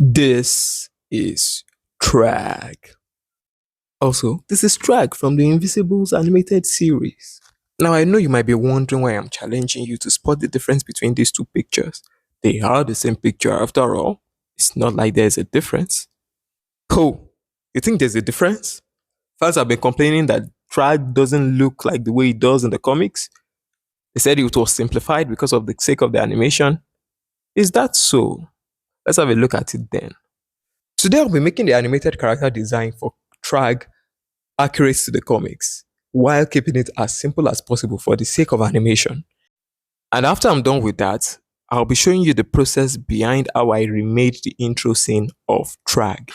This is Trag. Also, this is Trag from the Invisibles animated series. Now, I know you might be wondering why I'm challenging you to spot the difference between these two pictures. They are the same picture after all. It's not like there's a difference. Oh, you think there's a difference? Fans have been complaining that Trag doesn't look like the way it does in the comics. They said it was simplified because of the sake of the animation. Is that so? Let's have a look at it then. Today I'll be making the animated character design for Thrag accurate to the comics, while keeping it as simple as possible for the sake of animation. And after I'm done with that, I'll be showing you the process behind how I remade the intro scene of Thrag.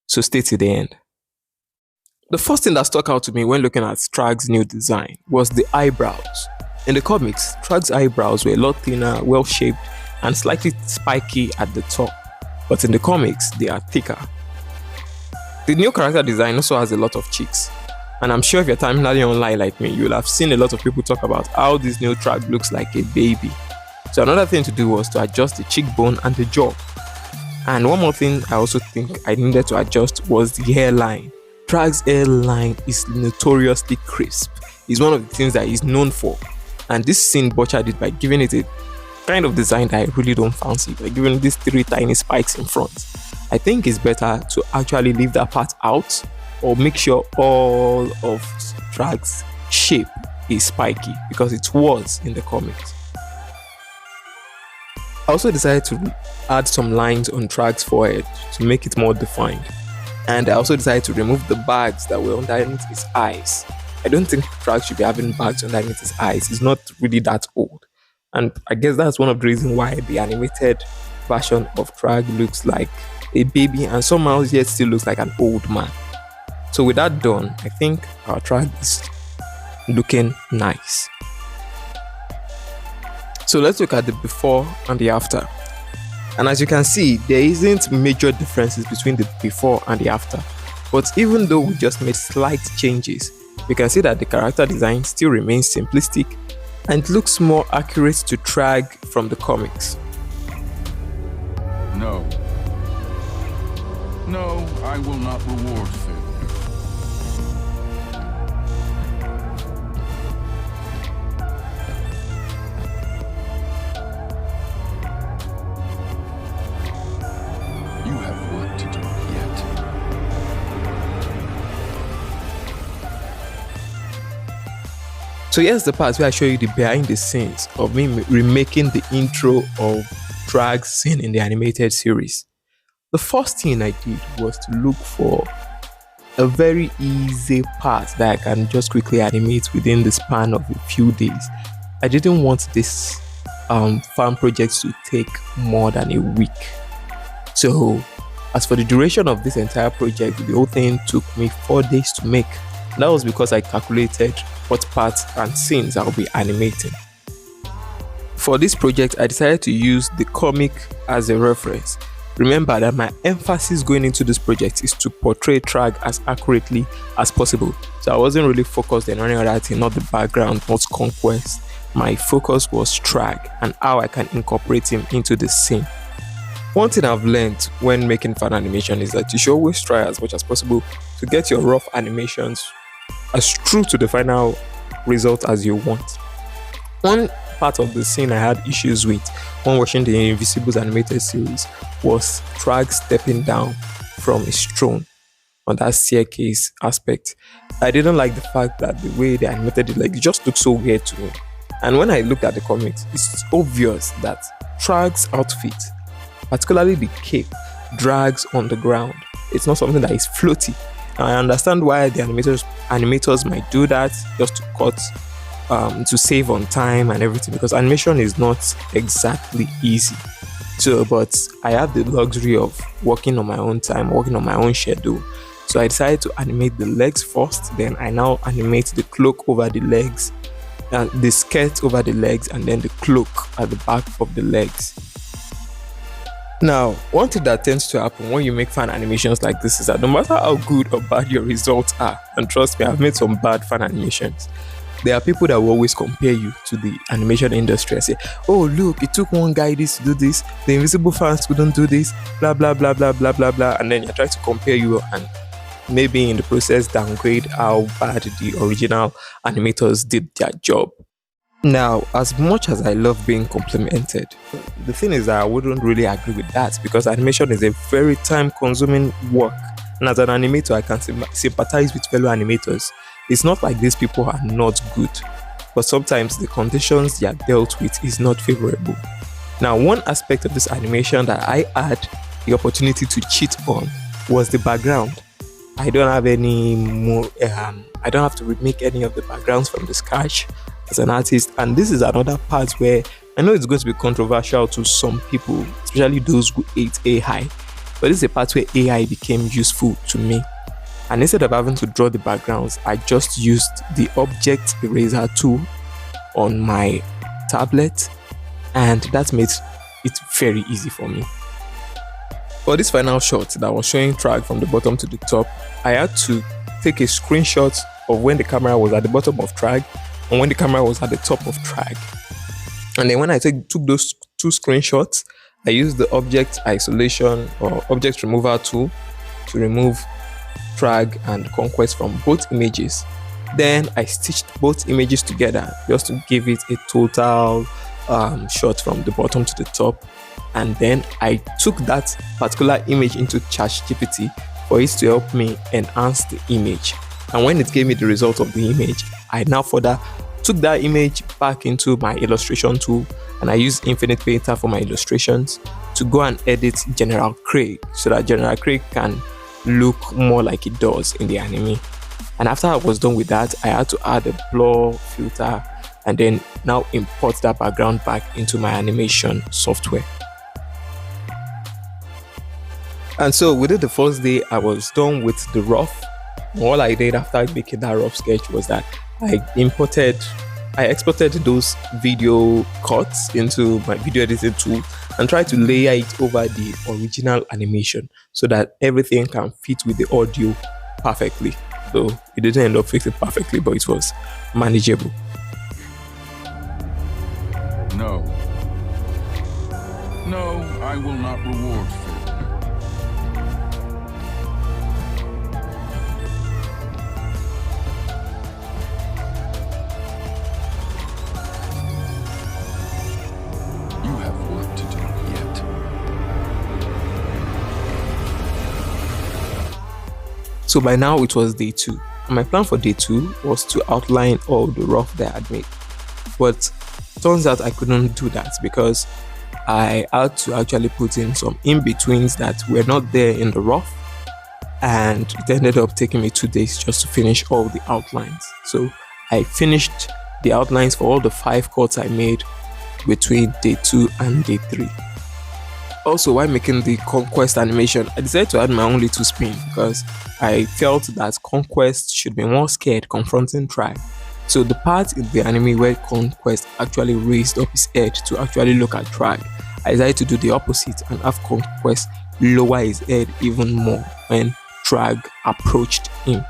So stay to the end. The first thing that stuck out to me when looking at Thrag's new design was the eyebrows. In the comics, Thrag's eyebrows were a lot thinner, well shaped, and slightly spiky at the top. But in the comics, they are thicker. The new character design also has a lot of cheeks. And I'm sure if you're terminally online like me, you'll have seen a lot of people talk about how this new Thrag looks like a baby. So another thing to do was to adjust the cheekbone and the jaw. And one more thing I also think I needed to adjust was the hairline. Thrag's hairline is notoriously crisp. It's one of the things that he's known for. And this scene butchered it by giving it a kind of design that I really don't fancy, by giving these three tiny spikes in front. I think it's better to actually leave that part out or make sure all of Thrag's shape is spiky because it was in the comics. I also decided to add some lines on Thrag's forehead to make it more defined. And I also decided to remove the bags that were underneath his eyes. I don't think Thrag should be having bags underneath his eyes. He's not really that old. And I guess that's one of the reasons why the animated version of Thrag looks like a baby and somehow yet still looks like an old man. So with that done, I think our Thrag is looking nice. So let's look at the before and the after. And as you can see, there isn't major differences between the before and the after. But even though we just made slight changes, we can see that the character design still remains simplistic and looks more accurate to Thrag from the comics. No. No, I will not reward failure. You have work to do yet. So here's the part where I show you the behind the scenes of me remaking the intro of Thragg's scene in the animated series. The first thing I did was to look for a very easy part that I can just quickly animate within the span of a few days. I didn't want this fan project to take more than a week. So as for the duration of this entire project, the whole thing took me 4 days to make. That was because I calculated what parts and scenes I'll be animating. For this project, I decided to use the comic as a reference. Remember that my emphasis going into this project is to portray Thrag as accurately as possible. So I wasn't really focused on any other thing, not the background, not conquest. My focus was Thrag and how I can incorporate him into the scene. One thing I've learned when making fan animation is that you should always try as much as possible to get your rough animations as true to the final result as you want. One part of the scene I had issues with when watching the Invisibles animated series was Thrag stepping down from his throne on that staircase aspect. I didn't like the fact that the way they animated it, like, it just looked so weird to me. And when I looked at the comics, it's obvious that Thrag's outfit, particularly the cape, drags on the ground. It's not something that is floaty. Now, I understand why the animators might do that just to cut, to save on time and everything, because animation is not exactly easy. So, but I have the luxury of working on my own time, working on my own schedule. So I decided to animate the legs first, then I now animate the cloak over the legs, the skirt over the legs, and then the cloak at the back of the legs. Now, one thing that tends to happen when you make fan animations like this is that no matter how good or bad your results are, and trust me, I've made some bad fan animations, There are people that will always compare you to the animation industry and say, oh, look, it took one guy this to do this, the invisible fans couldn't do this, blah, blah, blah, blah, blah, blah, blah. And then you try to compare you and maybe in the process downgrade how bad the original animators did their job. Now, as much as I love being complimented, the thing is that I wouldn't really agree with that because animation is a very time consuming work. And as an animator, I can sympathize with fellow animators. It's not like these people are not good, but sometimes the conditions they are dealt with is not favorable. Now, one aspect of this animation that I had the opportunity to cheat on was the background. I don't have any more, I don't have to remake any of the backgrounds from the scratch as an artist. And this is another part where I know it's going to be controversial to some people, especially those who hate AI. But this is a part where AI became useful to me. And instead of having to draw the backgrounds, I just used the object eraser tool on my tablet, and that made it very easy for me. For this final shot that was showing Thragg from the bottom to the top, I had to take a screenshot of when the camera was at the bottom of Thragg and when the camera was at the top of Thragg. And then when I took those two screenshots, I used the object isolation or object remover tool to remove Thragg and Conquest from both images. Then I stitched both images together just to give it a total shot from the bottom to the top. And then I took that particular image into ChatGPT for it to help me enhance the image. And when it gave me the result of the image, I now further took that image back into my illustration tool, and I used Infinite Painter for my illustrations to go and edit General Craig so that General Craig can look more like it does in the anime. And after I was done with that, I had to add a blur filter and then now import that background back into my animation software. And so within the first day, I was done with the rough. All I did after making that rough sketch was that I exported those video cuts into my video editing tool and tried to layer it over the original animation so that everything can fit with the audio perfectly. Though it didn't end up fitting perfectly, but it was manageable. No. No, I will not reward failure. You have work to do yet. So by now it was day 2. And my plan for day 2 was to outline all the rough that I had made. But turns out I couldn't do that because I had to actually put in some in-betweens that were not there in the rough, and it ended up taking me 2 days just to finish all the outlines. So I finished the outlines for all the 5 cuts I made between day 2 and day 3. Also, while making the Conquest animation, I decided to add my own little spin because I felt that Conquest should be more scared confronting Thragg. So the part in the anime where Conquest actually raised up his head to actually look at Thragg, I decided to do the opposite and have Conquest lower his head even more when Thragg approached him.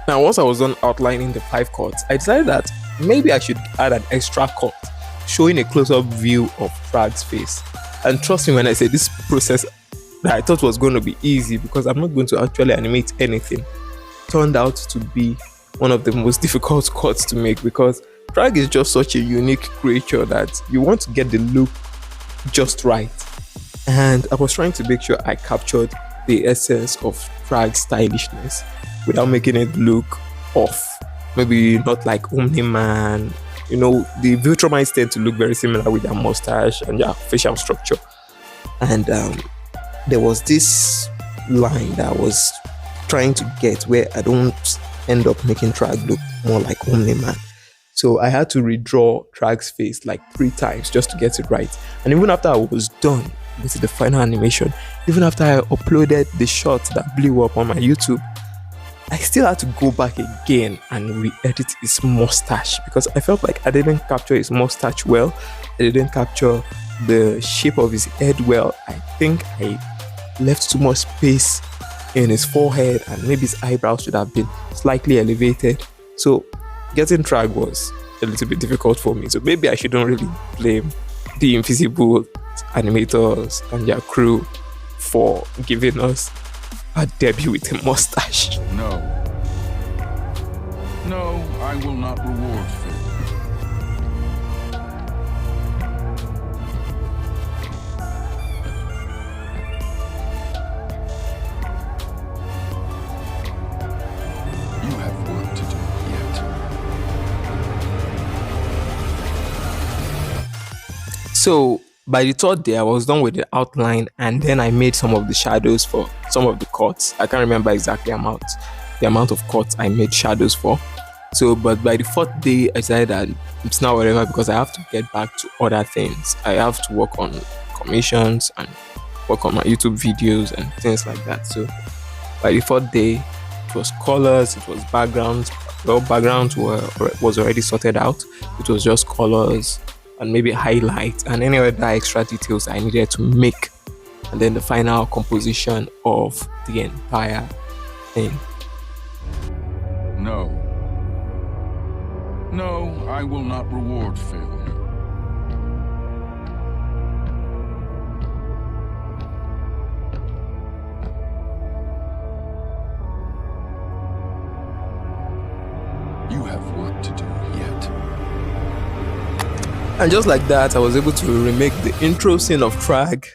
Now, once I was done outlining the 5 cuts, I decided that maybe I should add an extra cut showing a close-up view of Thragg's face. And trust me when I say this process that I thought was going to be easy because I'm not going to actually animate anything, turned out to be one of the most difficult cuts to make because Thragg is just such a unique creature that you want to get the look just right. And I was trying to make sure I captured the essence of Thragg's stylishness without making it look off. Maybe not like Omni-Man. You know, the Viltrumites tend to look very similar with their mustache and their facial structure. And there was this line that I was trying to get where I don't end up making Thragg look more like Omni-Man. So I had to redraw Thrag's face like 3 times just to get it right. And even after I was done with the final animation, even after I uploaded the shot that blew up on my YouTube, I still had to go back again and re-edit his mustache because I felt like I didn't capture his mustache well. I didn't capture the shape of his head well. I think I left too much space in his forehead and maybe his eyebrows should have been slightly elevated. So getting Thrag was a little bit difficult for me. So maybe I shouldn't really blame the invisible animators and their crew for giving us a debut with a mustache. No. No, I will not reward failure. You have work to do yet. So by the third day, I was done with the outline, and then I made some of the shadows for some of the cuts. I can't remember exactly the amount of cuts I made shadows for. So, but by the fourth day, I decided that it's not whatever because I have to get back to other things. I have to work on commissions and work on my YouTube videos and things like that. So by the fourth day, it was colors, it was backgrounds. Well, backgrounds was already sorted out. It was just colors and maybe highlights and any other extra details I needed to make, and then the final composition of the entire thing. No. No, I will not reward failure. You have work to do yet. And just like that, I was able to remake the intro scene of Thrag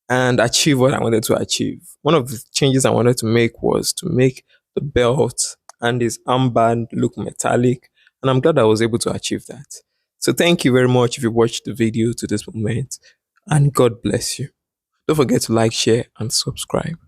and achieve what I wanted to achieve. One of the changes I wanted to make was to make the belt and his armband look metallic, and I'm glad I was able to achieve that. So thank you very much if you watched the video to this moment, and God bless you. Don't forget to like, share, and subscribe.